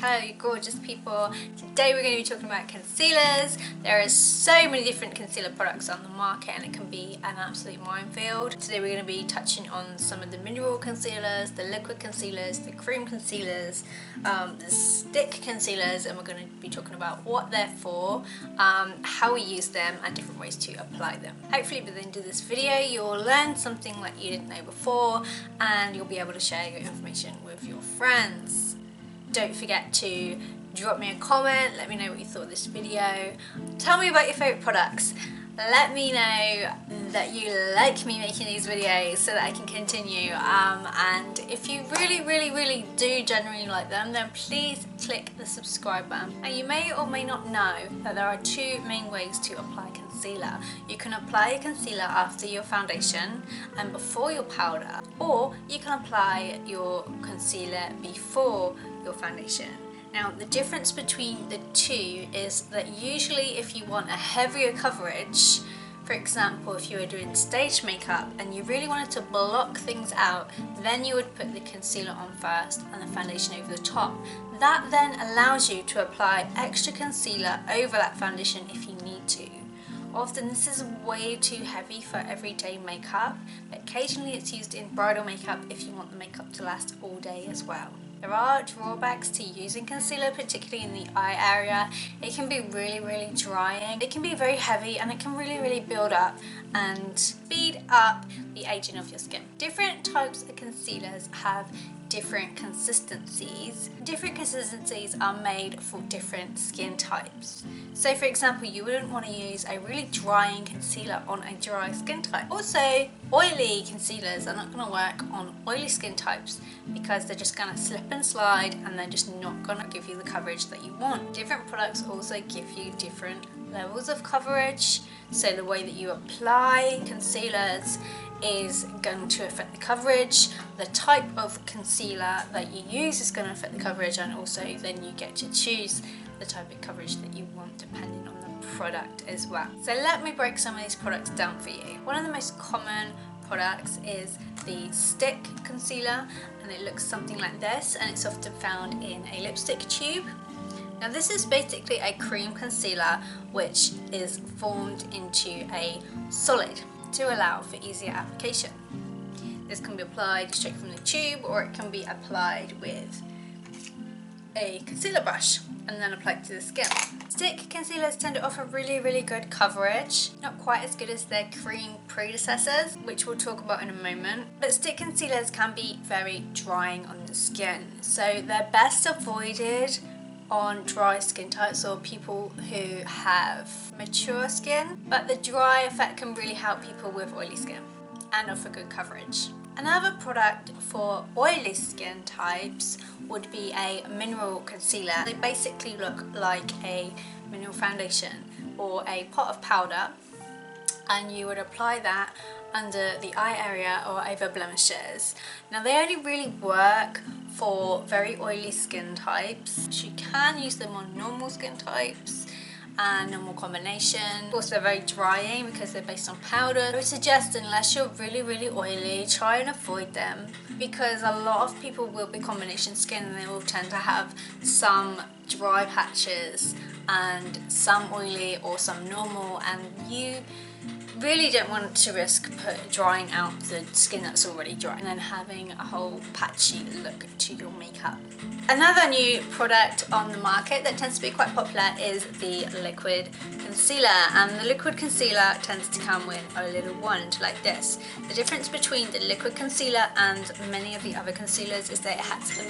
Hello you gorgeous people. Today we're going to be talking about concealers. There are so many different concealer products on the market and it can be an absolute minefield. Today we're going to be touching on some of the mineral concealers, the liquid concealers, the cream concealers, the stick concealers, and we're going to be talking about what they're for, how we use them and different ways to apply them. Hopefully by the end of this video you'll learn something that you didn't know before and you'll be able to share your information with your friends. Don't forget to drop me a comment, let me know what you thought of this video. Tell me about your favourite products. Let me know that you like me making these videos so that I can continue. And if you really do genuinely like them, then please click the subscribe button. Now you may or may not know that there are two main ways to apply concealer. You can apply your concealer after your foundation and before your powder, or you can apply your concealer before your foundation. Now the difference between the two is that usually if you want a heavier coverage, for example if you were doing stage makeup and you really wanted to block things out, then you would put the concealer on first and the foundation over the top. That then allows you to apply extra concealer over that foundation if you need to. Often this is way too heavy for everyday makeup, but occasionally it's used in bridal makeup if you want the makeup to last all day as well. There are drawbacks to using concealer, particularly in the eye area. It can be really drying, it can be very heavy, and it can really build up and speed up the aging of your skin. Different types of concealers have different consistencies. Different consistencies are made for different skin types. So for example, you wouldn't want to use a really drying concealer on a dry skin type. Also, oily concealers are not going to work on oily skin types because they're just going to slip and slide and they're just not going to give you the coverage that you want. Different products also give you different levels of coverage, so the way that you apply concealers is going to affect the coverage. The type of concealer that you use is going to affect the coverage, and also then you get to choose the type of coverage that you want depending on the product as well. So let me break some of these products down for you. One of the most common products is the stick concealer, and it looks something like this, and it's often found in a lipstick tube. Now this is basically a cream concealer which is formed into a solid to allow for easier application. This can be applied straight from the tube, or it can be applied with a concealer brush and then applied to the skin. Stick concealers tend to offer really good coverage, not quite as good as their cream predecessors, which we'll talk about in a moment, but stick concealers can be very drying on the skin, so they're best avoided on dry skin types or people who have mature skin, but the dry effect can really help people with oily skin and offer good coverage. Another product for oily skin types would be a mineral concealer. They basically look like a mineral foundation or a pot of powder, and you would apply that under the eye area or over blemishes. Now they only really work for very oily skin types. You can use them on normal skin types and normal combination. Also very drying because they're based on powder. I would suggest, unless you're really oily, try and avoid them, because a lot of people will be combination skin and they will tend to have some dry patches and some oily or some normal, and you really don't want to risk drying out the skin that's already dry and then having a whole patchy look to your makeup. Another new product on the market that tends to be quite popular is the liquid concealer, and the liquid concealer tends to come with a little wand like this. The difference between the liquid concealer and many of the other concealers is that it has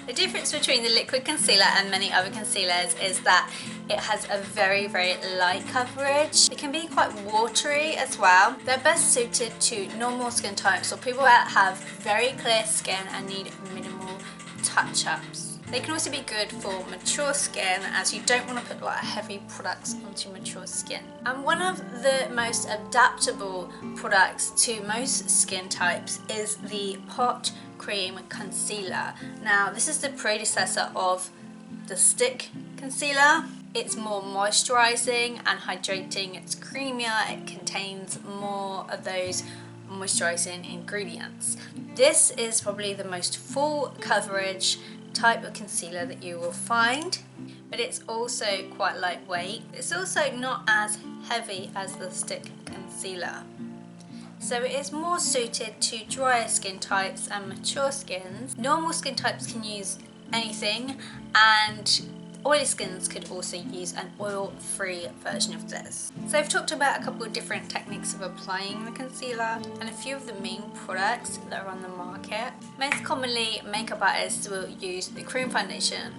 The difference between the liquid concealer and many other concealers is that it has a very light coverage. It can be quite watery as well. They're best suited to normal skin types or people that have very clear skin and need minimal touch-ups. They can also be good for mature skin, as you don't want to put a lot of heavy products onto mature skin. And one of the most adaptable products to most skin types is the pot cream concealer. Now this is the predecessor of the stick concealer. It's more moisturizing and hydrating, it's creamier, it contains more of those moisturising ingredients. This is probably the most full coverage type of concealer that you will find, but it's also quite lightweight. It's also not as heavy as the stick concealer. So it is more suited to drier skin types and mature skins. Normal skin types can use anything, and oily skins could also use an oil-free version of this. So I've talked about a couple of different techniques of applying the concealer and a few of the main products that are on the market. Most commonly, makeup artists will use the cream foundation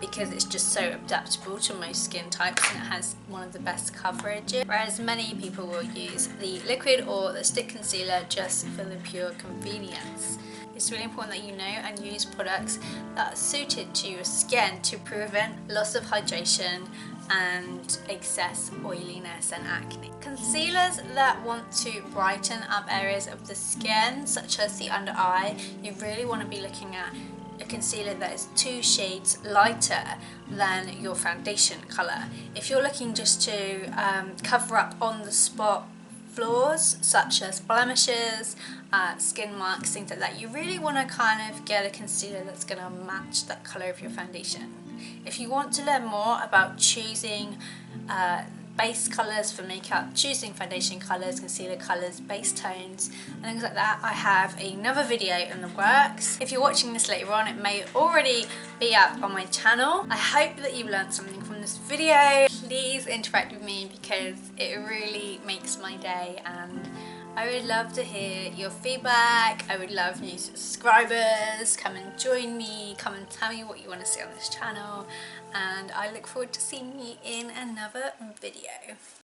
because it's just so adaptable to most skin types and it has one of the best coverage. Whereas many people will use the liquid or the stick concealer just for the pure convenience. It's really important that you know and use products that are suited to your skin to prevent loss of hydration and excess oiliness and acne. Concealers that want to brighten up areas of the skin, such as the under eye, you really want to be looking at a concealer that is 2 shades lighter than your foundation colour. If you're looking just to cover up on the spot flaws such as blemishes, skin marks, things like that, you really want to kind of get a concealer that's going to match that colour of your foundation. If you want to learn more about choosing base colours for makeup, choosing foundation colours, concealer colours, base tones and things like that, I have another video in the works. If you're watching this later on, it may already be up on my channel. I hope that you've learned something from this video. Please interact with me because it really makes my day, and I would love to hear your feedback. I would love new subscribers. Come and join me, come and tell me what you want to see on this channel, and I look forward to seeing you in another video.